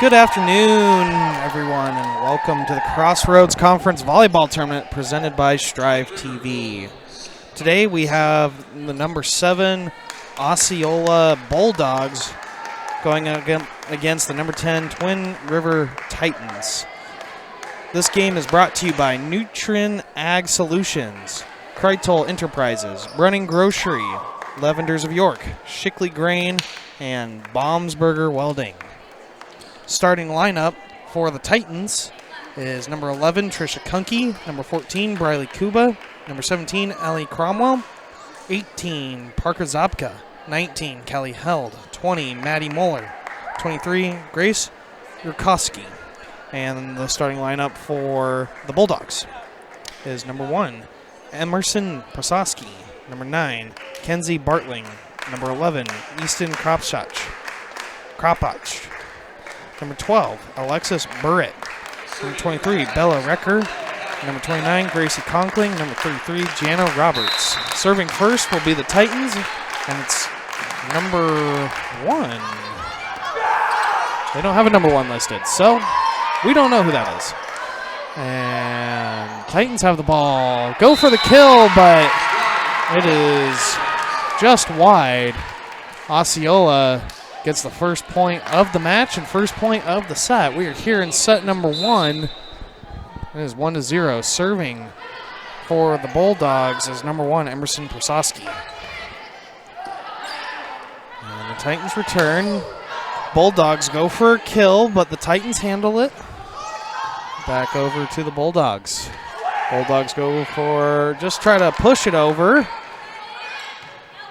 Good afternoon, everyone, and welcome to the Crossroads Conference Volleyball Tournament presented by Strive TV. Today we have the number 7 Osceola Bulldogs going against the number 10 Twin River Titans. This game is brought to you by Nutrin Ag Solutions, Kreitl Enterprises, Brunning Grocery, Lavenders of York, Shickley Grain, and Baumsberger Welding. Starting lineup for the Titans is number 11, Trisha Kunke, number 14, Briley Kuba, number 17, Ellie Cromwell, 18, Parker Zabka, 19, Kelly Held, 20, Maddie Moeller, 23, Grace Yurkowski. And the starting lineup for the Bulldogs is number 1, Emerson Prososki, number 9, Kenzie Bartling, number 11, Easton Kropach, number 12, Alexis Burrett, number 23, Bella Recker, number 29, Gracie Conkling, number 33, Jana Roberts. Serving first will be the Titans, and it's number 1. They don't have a number 1 listed, so we don't know who that is. And Titans have the ball. Go for the kill, but it is just wide. Osceola gets the first point of the match and first point of the set. We are here in set number 1. It is 1-0. Serving for the Bulldogs is number 1, Emerson Prososki. And the Titans return. Bulldogs go for a kill, but the Titans handle it. Back over to the Bulldogs. Bulldogs go for, just try to push it over.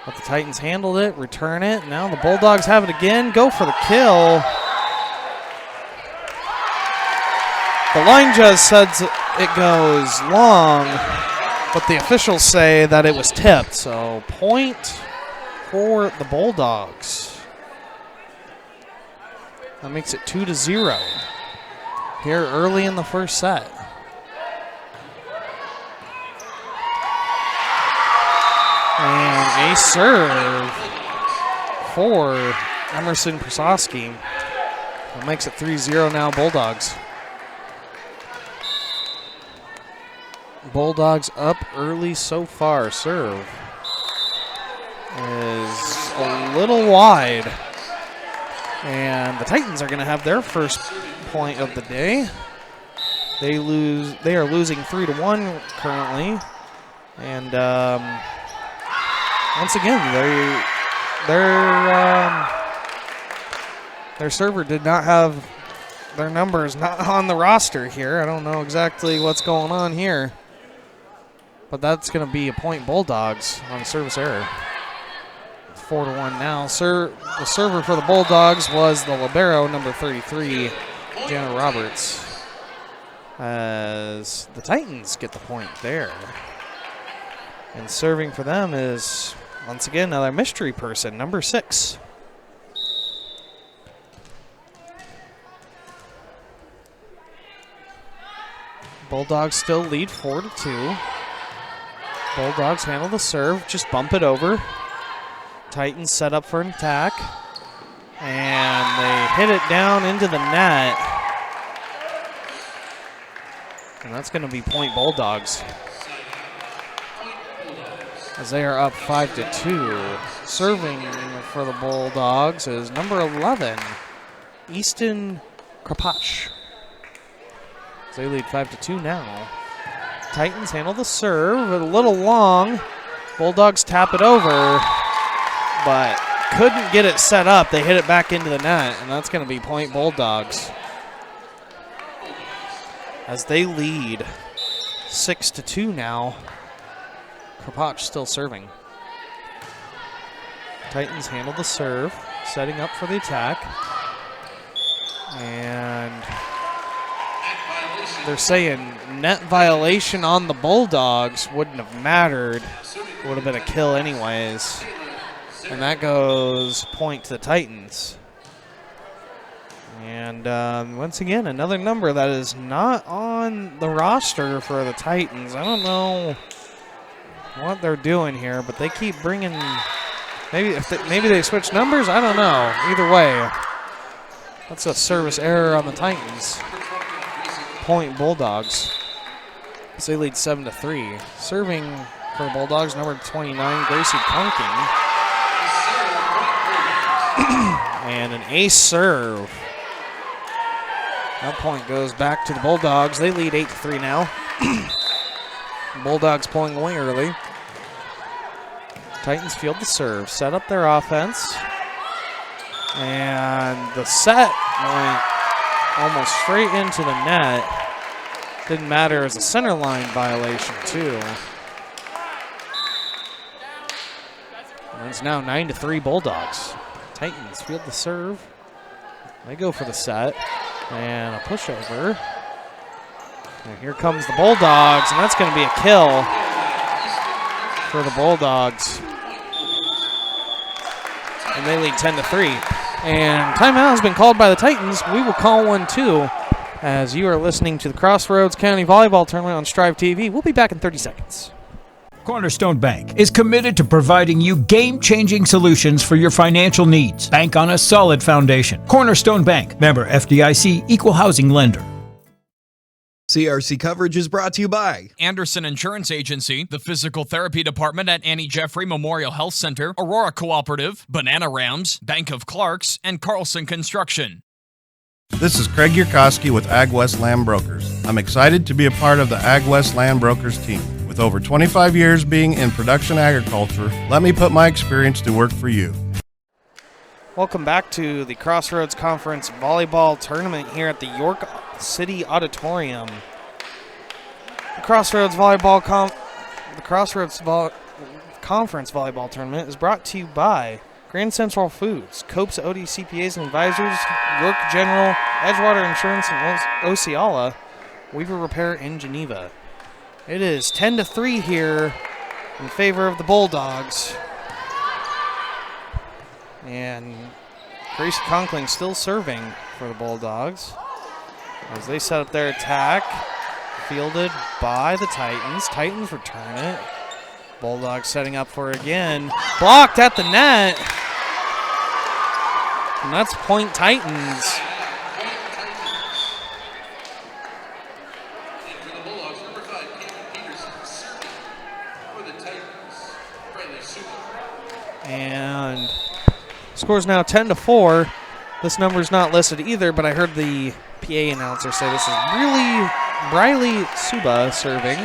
But the Titans handled it, return it. Now the Bulldogs have it again. Go for the kill. The line judge says it goes long, but the officials say that it was tipped. So point for the Bulldogs. That makes it 2-0 here early in the first set. And a serve for Emerson Prososki. That makes it 3-0 now, Bulldogs. Bulldogs up early so far. Serve is a little wide. And the Titans are going to have their first point of the day. They are losing 3-1 currently. And once again, their server did not have their numbers not on the roster here. I don't know exactly what's going on here, but that's going to be a point Bulldogs on a service error. 4-1 now. The server for the Bulldogs was the libero, number 33, Jana Roberts, as the Titans get the point there. And serving for them is, once again, another mystery person, number 6. Bulldogs still lead 4-2. Bulldogs handle the serve, just bump it over. Titans set up for an attack. And they hit it down into the net. And that's going to be point Bulldogs, as they are up 5-2. Serving for the Bulldogs is number 11, Easton Kropach. They lead 5-2 now. Titans handle the serve, a little long. Bulldogs tap it over, but couldn't get it set up. They hit it back into the net, and that's going to be point Bulldogs, as they lead 6-2 now. Kropach still serving. Titans handle the serve, setting up for the attack. And they're saying net violation on the Bulldogs wouldn't have mattered. It would have been a kill anyways. And that goes point to the Titans. And once again, another number that is not on the roster for the Titans. I don't know what they're doing here, but they keep bringing, maybe they switch numbers. I don't know. Either way, That's a service error on the Titans. Point Bulldogs. So they lead 7-3. Serving for the Bulldogs, number 29, Gracie Conking. And an ace serve. That point goes back to the Bulldogs. They lead 8-3 now. Bulldogs pulling away early. Titans field the serve, set up their offense. And the set went almost straight into the net. Didn't matter as a center line violation too. And it's now 9-3 Bulldogs. Titans field the serve. They go for the set. And a pushover. And here comes the Bulldogs, and that's going to be a kill for the Bulldogs. And they lead 10-3. And timeout has been called by the Titans. We will call one too, as you are listening to the Crossroads County Volleyball Tournament on Strive TV. We'll be back in 30 seconds. Cornerstone Bank is committed to providing you game-changing solutions for your financial needs. Bank on a solid foundation. Cornerstone Bank, member FDIC, equal housing lender. CRC coverage is brought to you by Anderson Insurance Agency, the Physical Therapy Department at Annie Jeffrey Memorial Health Center, Aurora Cooperative, Banana Rams, Bank of Clarks, and Carlson Construction. This is Craig Yurkowski with Ag West Land Brokers. I'm excited to be a part of the Ag West Land Brokers team. With over 25 years being in production agriculture, let me put my experience to work for you. Welcome back to the Crossroads Conference Volleyball Tournament here at the York City Auditorium. The Crossroads Conference Volleyball Tournament is brought to you by Grand Central Foods, Cope's OD CPAs and Advisors, York General, Edgewater Insurance, and Osceola, Weaver Repair in Geneva. It is 10-3 here in favor of the Bulldogs. And Gracie Conkling still serving for the Bulldogs as they set up their attack. Fielded by the Titans. Titans return it. Bulldogs setting up for it again. Blocked at the net. And that's point Titans. And score's now 10-4. This number's not listed either, but I heard the PA announcer say this is really Briley Suba serving.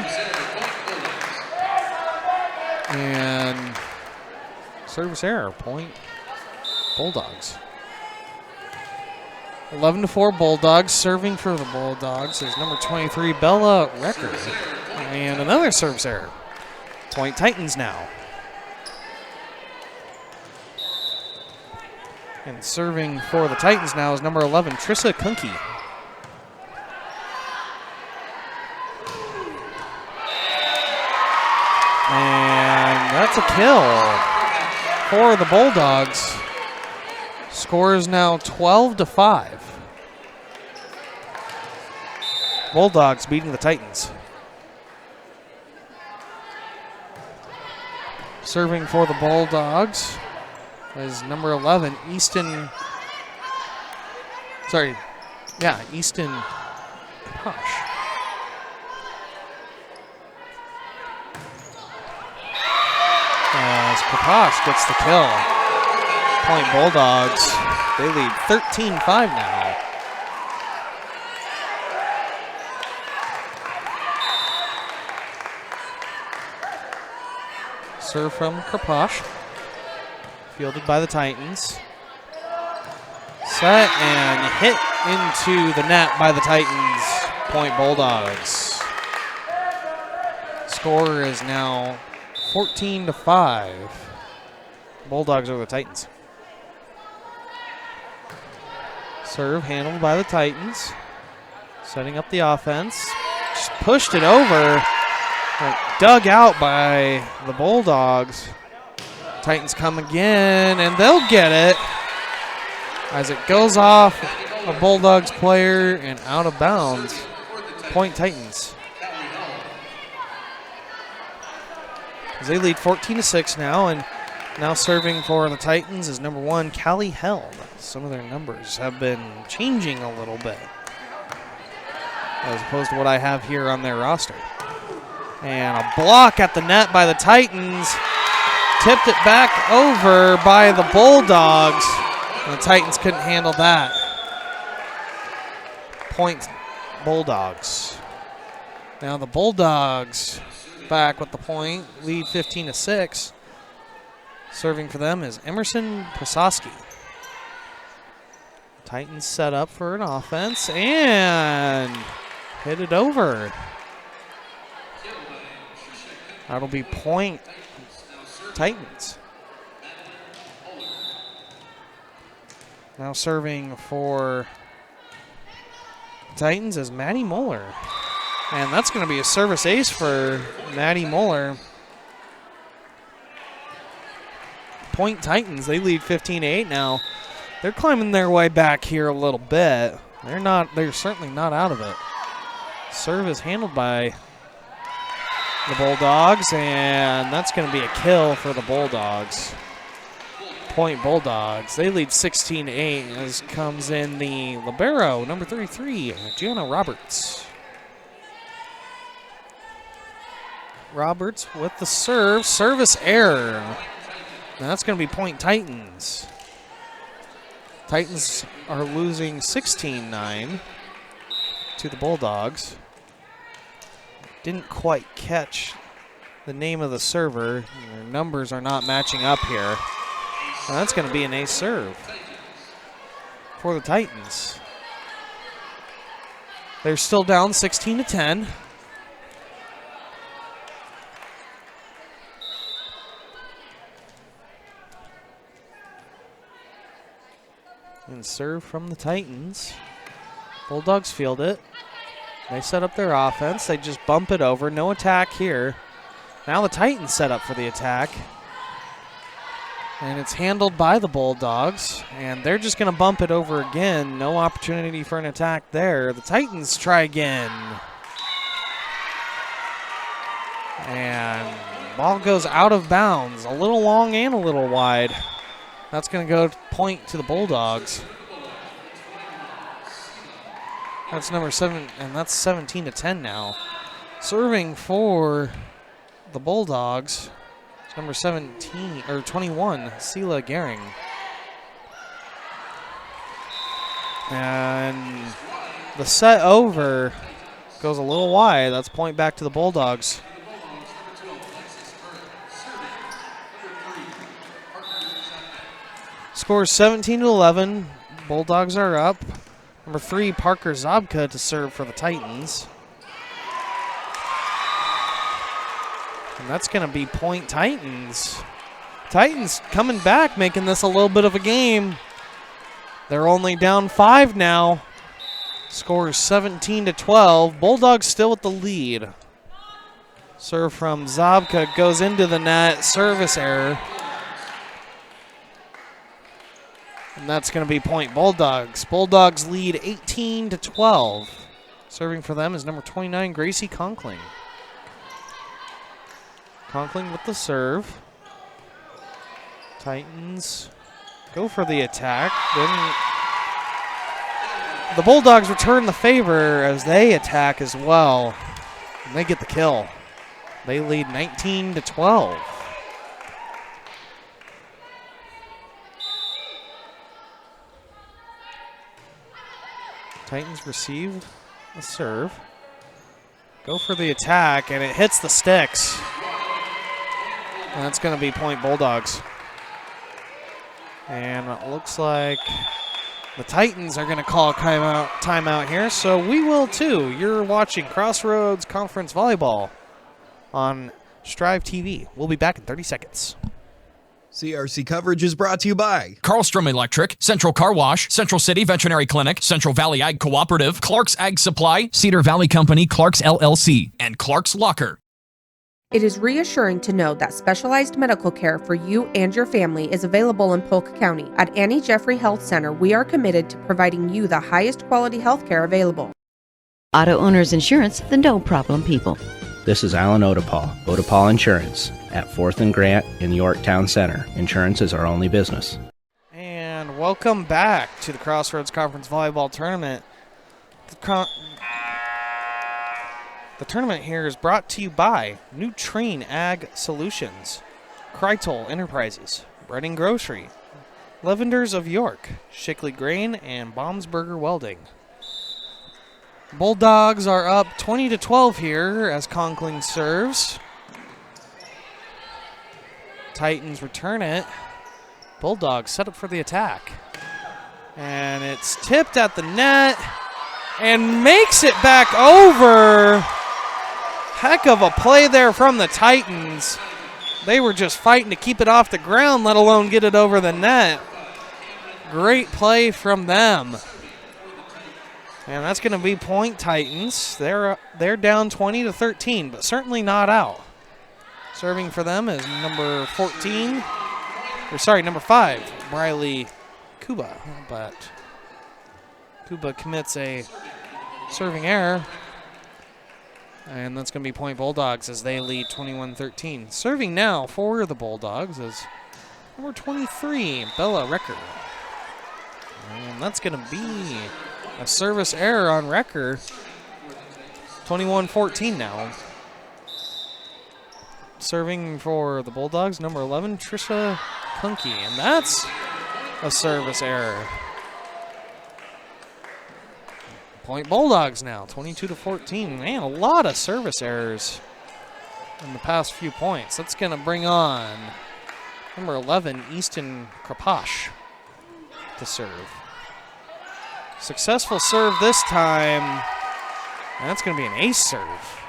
And service error, point Bulldogs. 11-4 Bulldogs. Serving for the Bulldogs is number 23, Bella Recker. And another service error. Point Titans now. And serving for the Titans now is number 11, Trissa Kunke. And that's a kill for the Bulldogs. Score is now 12-5. Bulldogs beating the Titans. Serving for the Bulldogs is number 11, Easton Posh. As Papash gets the kill. Point Bulldogs. They lead 13-5 now. Serve from Kraposh. Fielded by the Titans. Set and hit into the net by the Titans. Point Bulldogs. Score is now 14-5. Bulldogs over the Titans. Serve handled by the Titans. Setting up the offense. Just pushed it over. Dug out by the Bulldogs. Titans come again, and they'll get it as it goes off a Bulldogs player and out of bounds. Point Titans. As they lead 14-6 now, and Now serving for the Titans is number 1, Callie Held. Some of their numbers have been changing a little bit as opposed to what I have here on their roster. And a block at the net by the Titans. Tipped it back over by the Bulldogs. And the Titans couldn't handle that. Point Bulldogs. Now the Bulldogs back with the point, lead 15-6. Serving for them is Emerson Prososki. Titans set up for an offense and hit it over. That'll be point Titans. Now serving for Titans is Maddie Moeller. And that's going to be a service ace for Maddie Moeller. Point Titans, they lead 15-8 now. They're climbing their way back here a little bit. They're certainly not out of it. Serve is handled by the Bulldogs, and that's going to be a kill for the Bulldogs. Point Bulldogs, they lead 16-8 as comes in the libero, number 33, Gianna Roberts. Roberts with the serve, service error. Now that's going to be point Titans. Titans are losing 16-9 to the Bulldogs. Didn't quite catch the name of the server. Their numbers are not matching up here. Now that's going to be an ace serve for the Titans. They're still down 16-10. And serve from the Titans. Bulldogs field it. They set up their offense. They just bump it over. No attack here. Now the Titans set up for the attack. And it's handled by the Bulldogs. And they're just going to bump it over again. No opportunity for an attack there. The Titans try again. And ball goes out of bounds. A little long and a little wide. That's going to go point to the Bulldogs. That's number 7, and that's 17-10 now. Serving for the Bulldogs, it's number 17 or 21, Sela Gehring. And the set over goes a little wide. That's point back to the Bulldogs. Score 17-11. Bulldogs are up. Number 3, Parker Zabka to serve for the Titans. And that's going to be point Titans. Titans coming back, making this a little bit of a game. They're only down 5 now. Score 17-12. Bulldogs still with the lead. Serve from Zabka goes into the net. Service error. And that's going to be point Bulldogs. Bulldogs lead 18-12. Serving for them is number 29, Gracie Conkling. Conkling with the serve. Titans go for the attack. Then the Bulldogs return the favor as they attack as well. And they get the kill. They lead 19-12. Titans receive a serve. Go for the attack, and it hits the sticks. And that's going to be point Bulldogs. And it looks like the Titans are going to call a timeout here, so we will too. You're watching Crossroads Conference Volleyball on Strive TV. We'll be back in 30 seconds. CRC coverage is brought to you by Carlstrom Electric, Central Car Wash, Central City Veterinary Clinic, Central Valley Ag Cooperative, Clark's Ag Supply, Cedar Valley Company, Clark's LLC, and Clark's Locker. It is reassuring to know that specialized medical care for you and your family is available in Polk County. At Annie Jeffrey Health Center, we are committed to providing you the highest quality health care available. Auto Owners Insurance, the no-problem people. This is Alan Odepal, Odepal Insurance. at 4th and Grant in Yorktown Center. Insurance is our only business. And welcome back to the Crossroads Conference Volleyball Tournament. The tournament here is brought to you by New Train Ag Solutions, Kreitl Enterprises, Breading Grocery, Levenders of York, Shickley Grain, and Baumsberger Welding. Bulldogs are up 20-12 here as Conkling serves. Titans return it. Bulldogs set up for the attack. And it's tipped at the net and makes it back over. Heck of a play there from the Titans. They were just fighting to keep it off the ground, let alone get it over the net. Great play from them. And that's going to be point Titans. They're down 20-13, but certainly not out. Serving for them is number 5, Briley Kuba. But Kuba commits a serving error. And that's going to be point Bulldogs as they lead 21-13. Serving now for the Bulldogs is number 23, Bella Recker. And that's going to be a service error on Recker. 21-14 now. Serving for the Bulldogs, number 11, Trisha Kunke. And that's a service error. Point Bulldogs now, 22-14. Man, a lot of service errors in the past few points. That's going to bring on number 11, Easton Kraposh, to serve. Successful serve this time. And that's going to be an ace serve.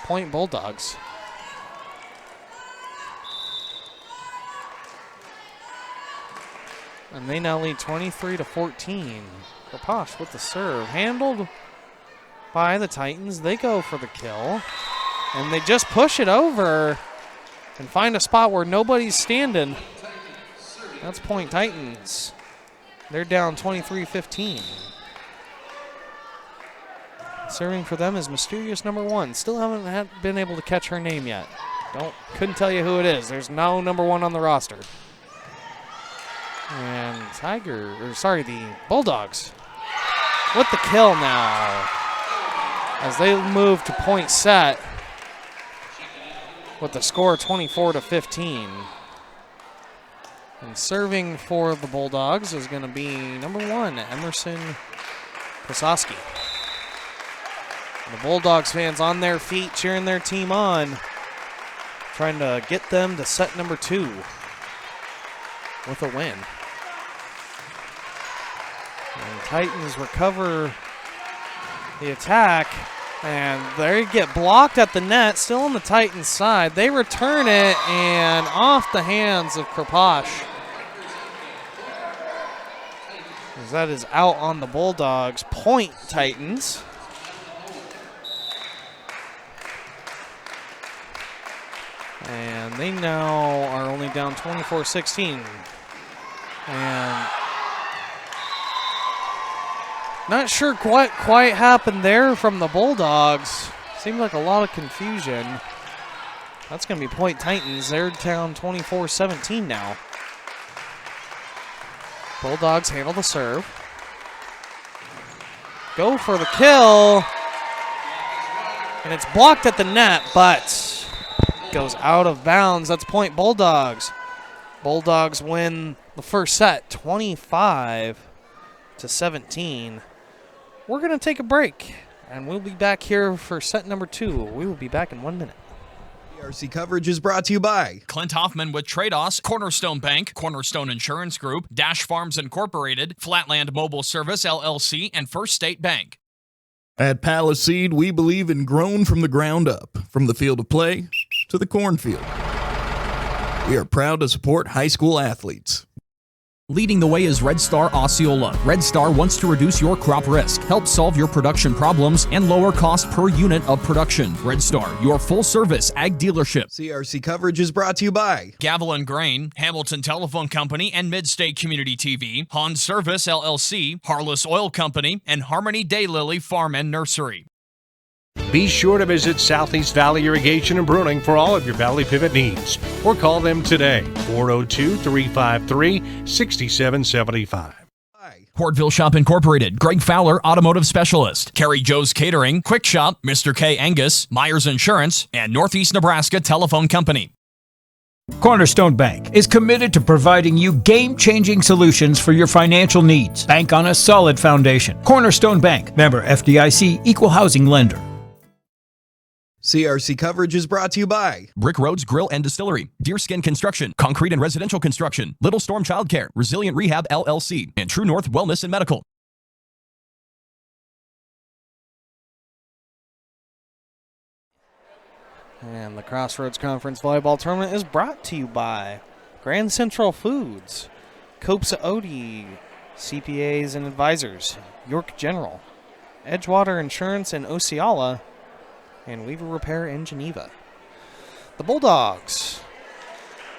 Point Bulldogs. And they now lead 23-14. Kraposh with the serve. Handled by the Titans. They go for the kill. And they just push it over and find a spot where nobody's standing. That's point Titans. They're down 23-15. Serving for them is mysterious number 1. Still haven't been able to catch her name yet. Couldn't tell you who it is. There's no number 1 on the roster. And the Bulldogs with the kill now as they move to point set with the score 24-15. And serving for the Bulldogs is going to be number 1, Emerson Kososki. The Bulldogs fans on their feet cheering their team on, trying to get them to set number 2 with a win. And the Titans recover the attack, and they get blocked at the net, still on the Titans side. They return it, and off the hands of Kraposh. As that is out on the Bulldogs. Point Titans. And they now are only down 24-16. And not sure what quite happened there from the Bulldogs. Seemed like a lot of confusion. That's going to be point Titans. They're down 24-17 now. Bulldogs handle the serve. Go for the kill. And it's blocked at the net, but goes out of bounds. That's point Bulldogs. Bulldogs win the first set 25-17. We're going to take a break, and we'll be back here for set number 2. We will be back in 1 minute. CRC coverage is brought to you by Clint Hoffman with Trados, Cornerstone Bank, Cornerstone Insurance Group, Dash Farms Incorporated, Flatland Mobile Service LLC, and First State Bank. At Paliseed, we believe in grown from the ground up, from the field of play to the cornfield. We are proud to support high school athletes. Leading the way is Red Star Osceola. Red Star wants to reduce your crop risk, help solve your production problems, and lower cost per unit of production. Red Star, your full-service ag dealership. CRC coverage is brought to you by Gavilan Grain, Hamilton Telephone Company, and Midstate Community TV, Han Service LLC, Harless Oil Company, and Harmony Daylily Farm and Nursery. Be sure to visit Southeast Valley Irrigation and Pruning for all of your Valley Pivot needs, or call them today, 402-353-6775. Portville Shop Incorporated, Greg Fowler, Automotive Specialist, Carrie Joe's Catering, Quick Shop, Mr. K. Angus, Myers Insurance, and Northeast Nebraska Telephone Company. Cornerstone Bank is committed to providing you game-changing solutions for your financial needs. Bank on a solid foundation. Cornerstone Bank, member FDIC, equal housing lender. CRC coverage is brought to you by Brick Roads Grill and Distillery, Deerskin Construction, Concrete and Residential Construction, Little Storm Childcare, Resilient Rehab LLC, and True North Wellness and Medical. And the Crossroads Conference Volleyball Tournament is brought to you by Grand Central Foods, Copes Odie, CPAs and Advisors, York General, Edgewater Insurance in Osceola, and Weaver Repair in Geneva. The Bulldogs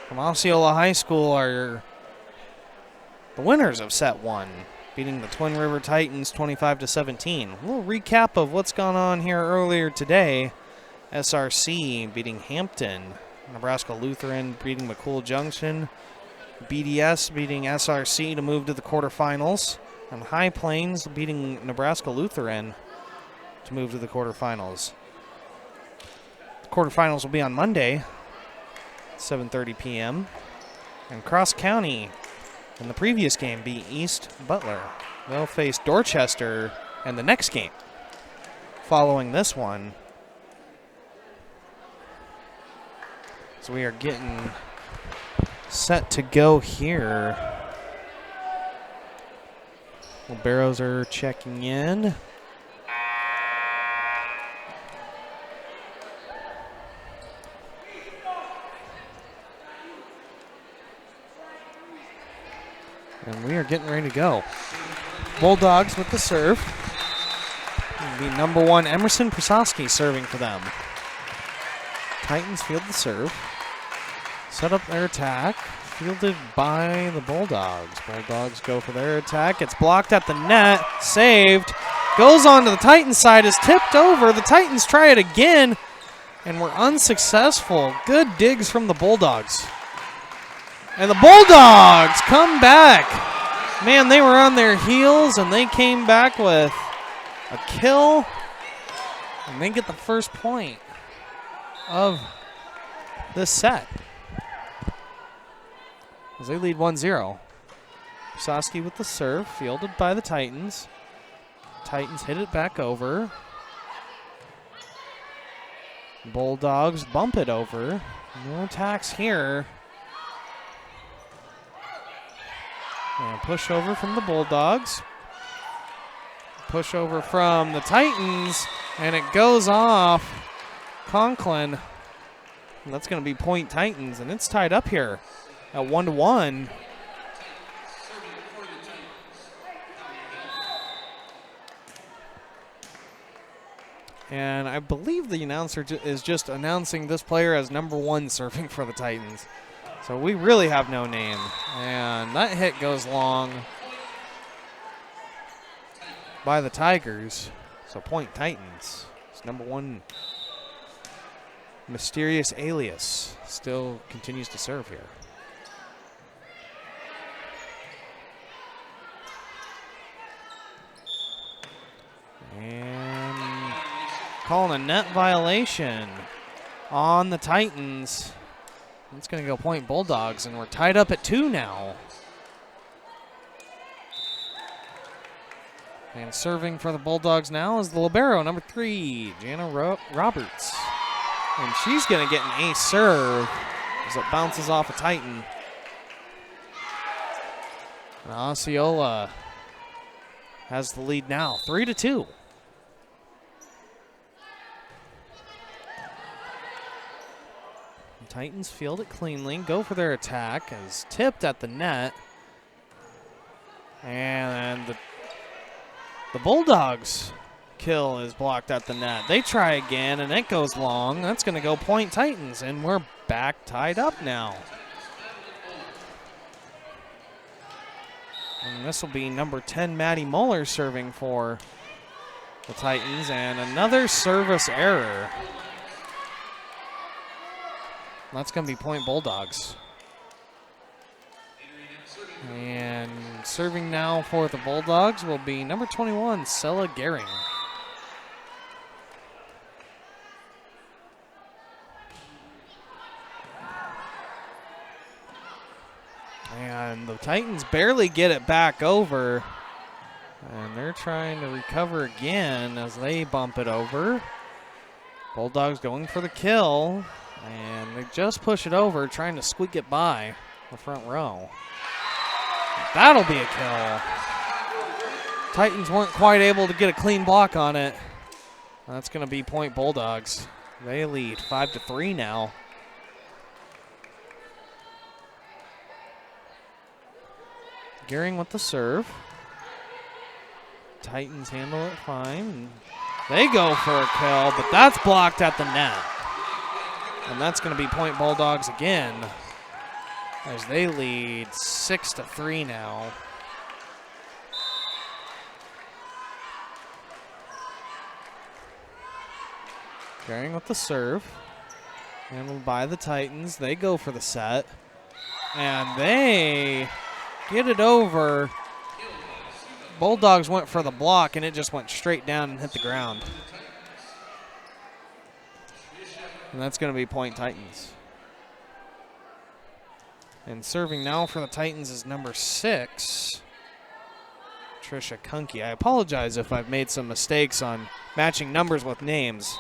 from Osceola High School are the winners of set 1, beating the Twin River Titans 25-17. A little recap of what's gone on here earlier today. SRC beating Hampton, Nebraska Lutheran beating McCool Junction, BDS beating SRC to move to the quarterfinals, and High Plains beating Nebraska Lutheran to move to the quarterfinals. Quarterfinals will be on Monday, 7:30 p.m. And Cross County in the previous game beat East Butler. They'll face Dorchester in the next game. Following this one, so we are getting set to go here. Liberos are checking in. And we are getting ready to go. Bulldogs with the serve. It'll be number 1, Emerson Prasowski serving for them. Titans field the serve. Set up their attack. Fielded by the Bulldogs. Bulldogs go for their attack. It's blocked at the net. Saved. Goes on to the Titans side. Is tipped over. The Titans try it again. And we're unsuccessful. Good digs from the Bulldogs. And the Bulldogs come back. Man, they were on their heels, and they came back with a kill. And they get the first point of this set, as they lead 1-0. Prasowski with the serve, fielded by the Titans. Titans hit it back over. Bulldogs bump it over. No attacks here. And push over from the Bulldogs. Push over from the Titans, and it goes off Conklin. And that's going to be point Titans, and it's tied up here at 1-1. And I believe the announcer is just announcing this player as number 1 serving for the Titans. So we really have no name. And that hit goes long by the Tigers. So point Titans. It's number 1, Mysterious Alias, still continues to serve here. And calling a net violation on the Titans. It's going to go point Bulldogs, and we're tied up at 2 now. And serving for the Bulldogs now is the libero, number 3, Jana Roberts. And she's going to get an ace serve as it bounces off a Titan. And Osceola has the lead now, 3-2. Titans field it cleanly, go for their attack, as tipped at the net. And the Bulldogs kill is blocked at the net. They try again, and it goes long. That's going to go point Titans, and we're back tied up now. And this will be number 10, Maddie Muller, serving for the Titans, and another service error. That's going to be point Bulldogs. And serving now for the Bulldogs will be number 21, Sella Gehring. And the Titans barely get it back over. And they're trying to recover again as they bump it over. Bulldogs going for the kill. And they just push it over, trying to squeak it by the front row. That'll be a kill. Titans weren't quite able to get a clean block on it. That's going to be point Bulldogs. They lead 5-3 now. Gehring with the serve. Titans handle it fine. They go for a kill, but that's blocked at the net. And that's going to be point Bulldogs again, as they lead 6-3 now. Gehring with the serve. Handled by the Titans. They go for the set. And they get it over. Bulldogs went for the block, and it just went straight down and hit the ground. And that's going to be point Titans. And serving now for the Titans is number 6, Trisha Kunke. I apologize if I've made some mistakes on matching numbers with names.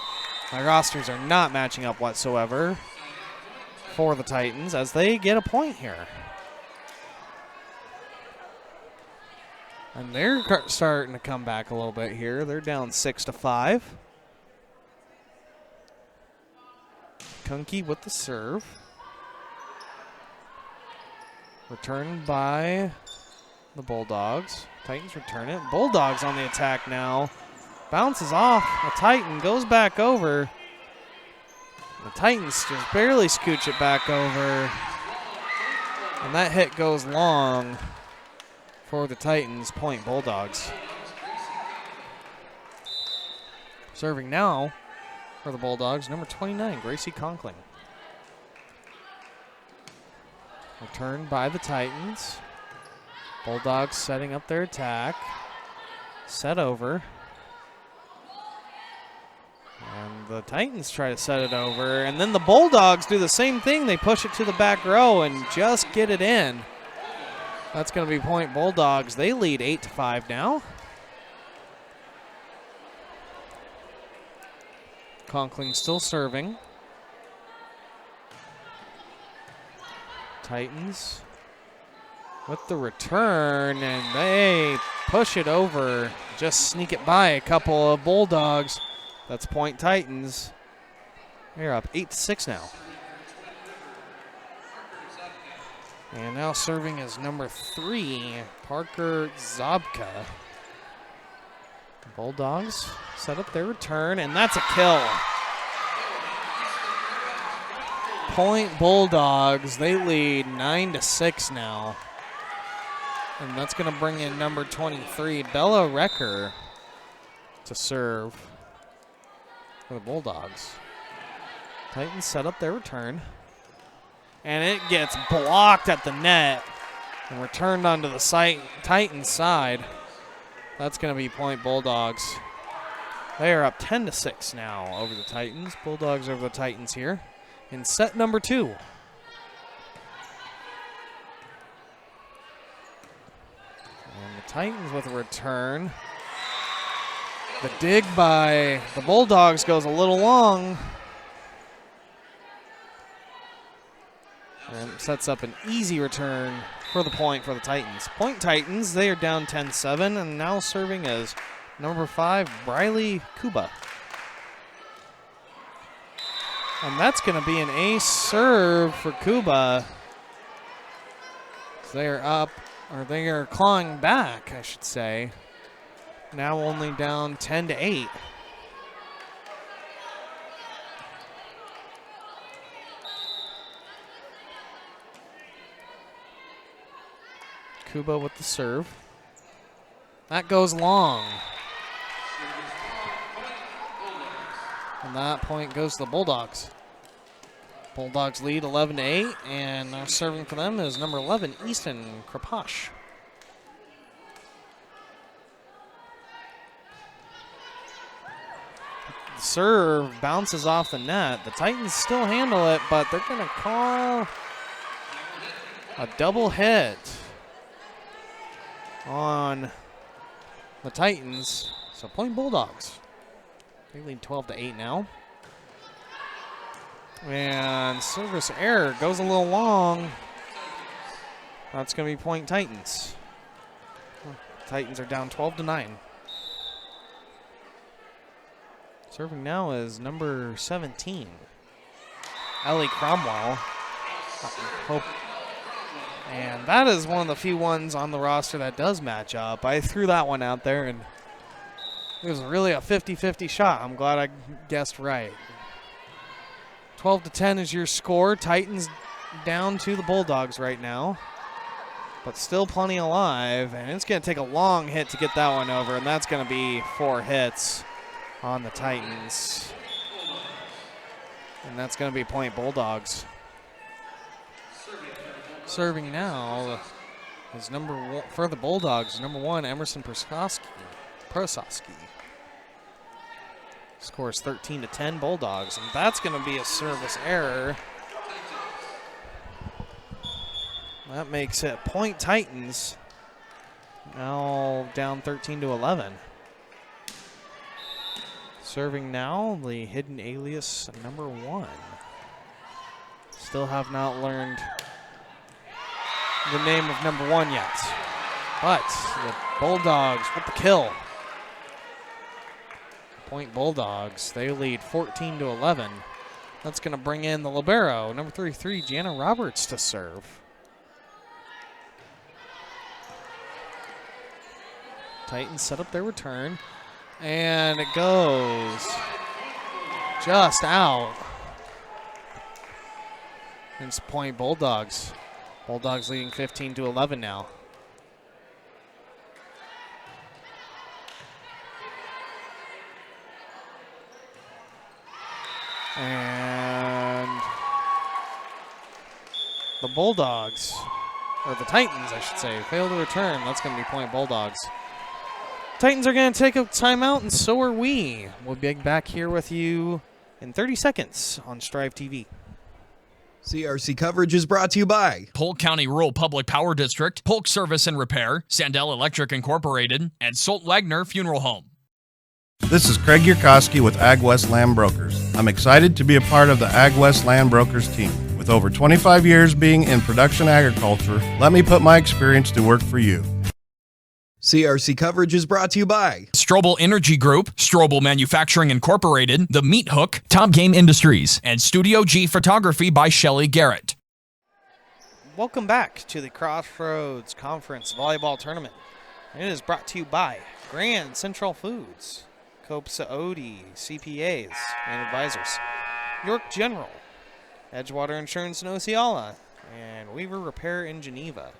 My rosters are not matching up whatsoever for the Titans as they get a point here. And they're starting to come back a little bit here. They're down 6-5. Kunke with the serve. Returned by the Bulldogs. Titans return it. Bulldogs on the attack now. Bounces off. The Titan goes back over. The Titans just barely scooch it back over. And that hit goes long for the Titans. Point Bulldogs. Serving now for the Bulldogs, number 29, Gracie Conkling. Returned by the Titans. Bulldogs setting up their attack. Set over. And the Titans try to set it over. And then the Bulldogs do the same thing. They push it to the back row and just get it in. That's going to be point Bulldogs. They lead 8-5 now. Conkling still serving. Titans with the return, and they push it over. Just sneak it by a couple of Bulldogs. That's point Titans. They're up 8-6 now. And now serving is number 3, Parker Zabka. The Bulldogs set up their return, and that's a kill. Point Bulldogs. They lead 9-6 now. And that's going to bring in number 23, Bella Recker, to serve for the Bulldogs. Titans set up their return. And it gets blocked at the net and returned onto the Titans side. That's going to be point Bulldogs. They are up 10-6 now over the Titans. Bulldogs over the Titans here in set number 2. And the Titans with a return. The dig by the Bulldogs goes a little long. And sets up an easy return for the point for the Titans. Point Titans, they are down 10-7, and now serving as number 5, Briley Kuba. And that's going to be an ace serve for Kuba. So they are up, or they are clawing back, I should say. Now only down 10-8. Kuba with the serve. That goes long. And that point goes to the Bulldogs. Bulldogs lead 11-8, and now serving for them is number 11, Easton Kraposh. The serve bounces off the net. The Titans still handle it, but they're going to call a double hit on the Titans. So point Bulldogs. They lead 12-8 now. And service error goes a little long. That's going to be point Titans. Titans are down 12-9. Serving now is number 17, Ellie Cromwell. And that is one of the few ones on the roster that does match up. I threw that one out there, and it was really a 50-50 shot. I'm glad I guessed right. 12-10 is your score. Titans down to the Bulldogs right now, but still plenty alive, and it's going to take a long hit to get that one over, and that's going to be 4 hits on the Titans. And that's going to be point Bulldogs. Serving now is number 1 for the Bulldogs, number 1, Emerson Prososki. Scores 13-10 Bulldogs, and that's going to be a service error. That makes it point Titans. Now down 13-11. Serving now, the hidden alias number 1. Still have not learned the name of number 1 yet. But the Bulldogs with the kill. Point Bulldogs, they lead 14-11. That's going to bring in the libero, number 33, Jana Roberts, to serve. Titans set up their return, and it goes just out. It's point Bulldogs. Bulldogs leading 15-11 now. And the Bulldogs, or the Titans, I should say, fail to return. That's going to be point Bulldogs. Titans are going to take a timeout, and so are we. We'll be back here with you in 30 seconds on Strive TV. CRC coverage is brought to you by Polk County Rural Public Power District, Polk Service and Repair, Sandell Electric Incorporated, and Solt Wagner Funeral Home. This is Craig Yurkowski with Ag West Land Brokers. I'm excited to be a part of the Ag West Land Brokers team. With over 25 years being in production agriculture, let me put my experience to work for you. CRC coverage is brought to you by Strobel Energy Group, Strobel Manufacturing Incorporated, The Meat Hook, Top Game Industries, and Studio G Photography by Shelley Garrett. Welcome back to the Crossroads Conference Volleyball Tournament. It is brought to you by Grand Central Foods, Cope Saodi, CPAs and Advisors, York General, Edgewater Insurance in Osceola, and Weaver Repair in Geneva.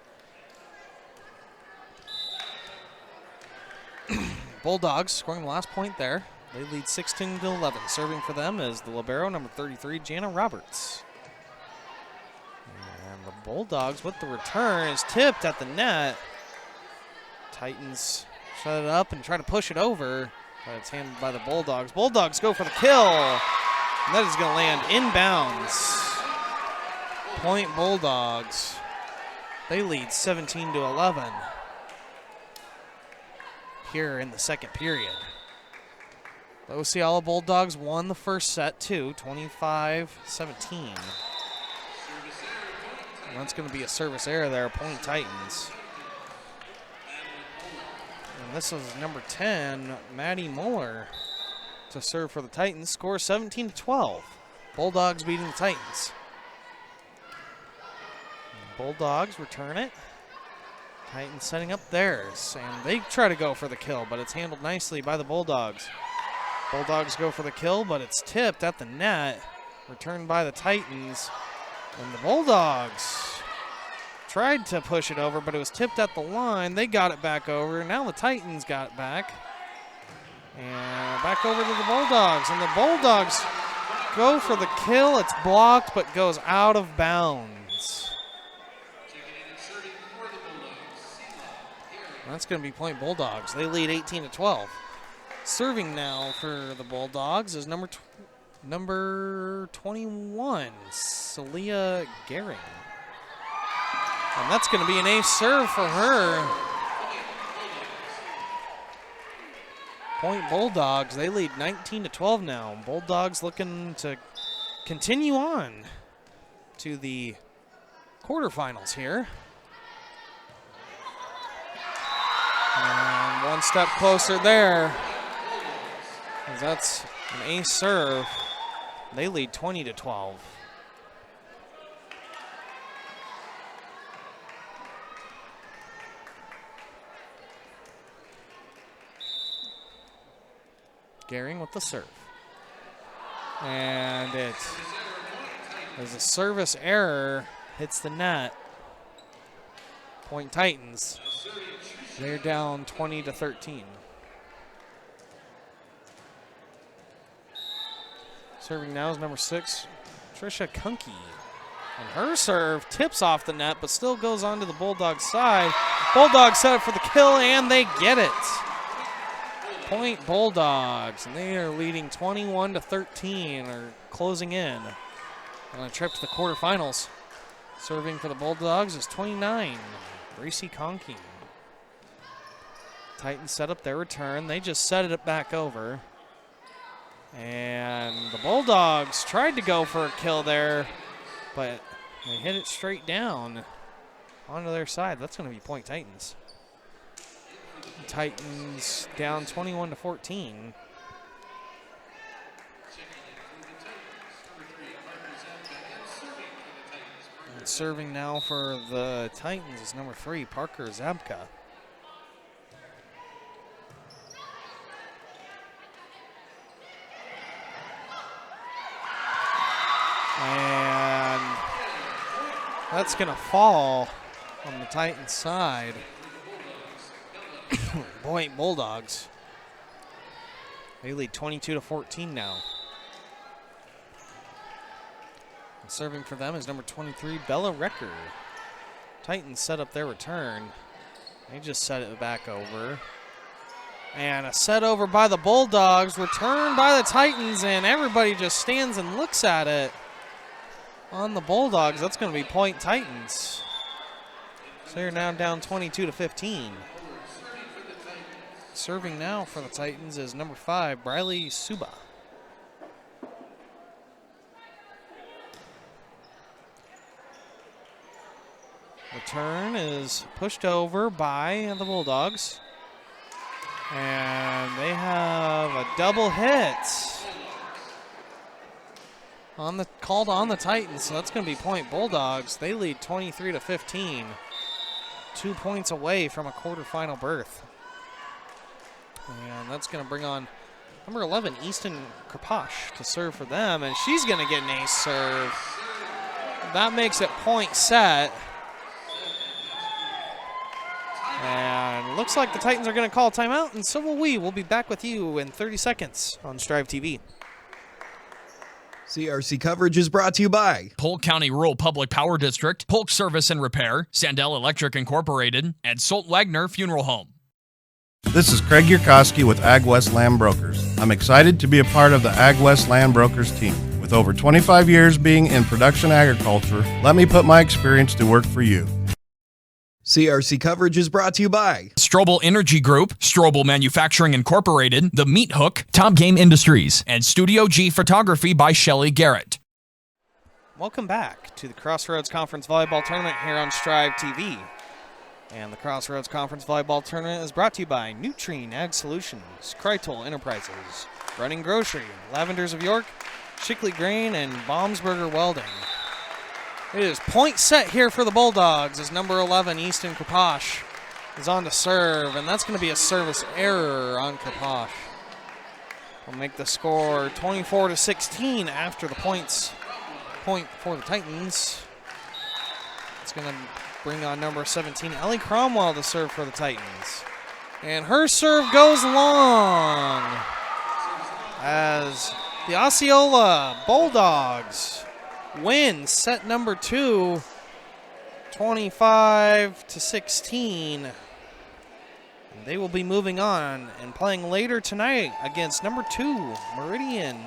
Bulldogs scoring the last point there. They lead 16-11. Serving for them is the libero, number 33, Jana Roberts. And the Bulldogs with the return is tipped at the net. Titans shut it up and try to push it over, but it's handled by the Bulldogs. Bulldogs go for the kill, and that is going to land inbounds. Point Bulldogs. They lead 17-11. Here in the second period. The Osceola Bulldogs won the first set too, 25-17. And that's going to be a service error there, point Titans. And this is number 10, Maddie Muller, to serve for the Titans. Score 17-12. Bulldogs beating the Titans. Bulldogs return it. Titans setting up theirs, and they try to go for the kill, but it's handled nicely by the Bulldogs. Bulldogs go for the kill, but it's tipped at the net, returned by the Titans. And the Bulldogs tried to push it over, but it was tipped at the line. They got it back over. Now the Titans got it back. And back over to the Bulldogs. And the Bulldogs go for the kill. It's blocked, but goes out of bounds. That's going to be point Bulldogs. They lead 18-12. Serving now for the Bulldogs is number 21, Celia Gehring. And that's going to be an ace serve for her. Point Bulldogs. They lead 19-12 now. Bulldogs looking to continue on to the quarterfinals here. And one step closer there. That's an ace serve. They lead 20-12. Gehring with the serve. And it is a service error. Hits the net. Point Titans. They're down 20-13. Serving now is number 6, Trisha Kunke. And her serve tips off the net, but still goes onto the Bulldogs side. Bulldogs set up for the kill, and they get it. Point Bulldogs, and they are leading 21-13, or closing in on a trip to the quarterfinals. Serving for the Bulldogs is 29, Gracie Conking. Titans set up their return. They just set it back over. And the Bulldogs tried to go for a kill there, but they hit it straight down onto their side. That's going to be point Titans. Titans down 21-14. And serving now for the Titans is number 3, Parker Zabka. And that's going to fall on the Titans side. Point Bulldogs. They lead 22-14 now. And serving for them is number 23, Bella Recker. Titans set up their return. They just set it back over. And a set over by the Bulldogs, returned by the Titans, and everybody just stands and looks at it. On the Bulldogs, that's going to be point Titans. So they're now down 22-15. Serving now for the Titans is number 5, Briley Suba. Return is pushed over by the Bulldogs. And they have a double hit called on the Titans, so that's going to be point Bulldogs. They lead 23-15, 2 points away from a quarterfinal berth. And that's going to bring on number 11, Easton Kraposh, to serve for them, and she's going to get an ace serve. That makes it point set. And looks like the Titans are going to call a timeout, and so will we. We'll be back with you in 30 seconds on Strive TV. CRC coverage is brought to you by Polk County Rural Public Power District, Polk Service and Repair, Sandell Electric Incorporated, and Solt Wagner Funeral Home. This is Craig Yurkowski with Ag West Land Brokers. I'm excited to be a part of the Ag West Land Brokers team. With over 25 years being in production agriculture, let me put my experience to work for you. CRC coverage is brought to you by Strobel Energy Group, Strobel Manufacturing Incorporated, The Meat Hook, Top Game Industries, and Studio G Photography by Shelley Garrett. Welcome back to the Crossroads Conference Volleyball Tournament here on Strive TV. And the Crossroads Conference Volleyball Tournament is brought to you by Nutrien Ag Solutions, Kreitl Enterprises, Running Grocery, Lavenders of York, Shickley Grain, and Baumsberger Welding. It is point set here for the Bulldogs as number 11, Easton Kraposh, is on to serve, and that's going to be a service error on Kraposh. Will make the score 24-16 after the point for the Titans. It's going to bring on number 17, Ellie Cromwell, to serve for the Titans. And her serve goes long as the Osceola Bulldogs win set number 2, 25-16. They will be moving on and playing later tonight against number 2, Meridian.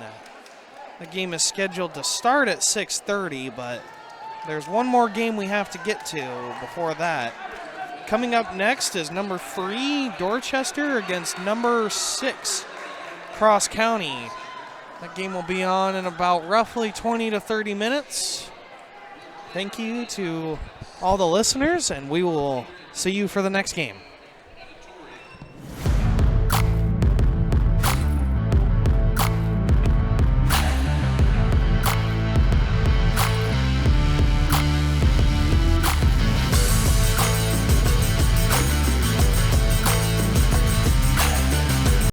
The game is scheduled to start at 6:30, but there's one more game we have to get to before that. Coming up next is number 3, Dorchester against number 6, Cross County. That game will be on in about roughly 20 to 30 minutes. Thank you to all the listeners, and we will see you for the next game.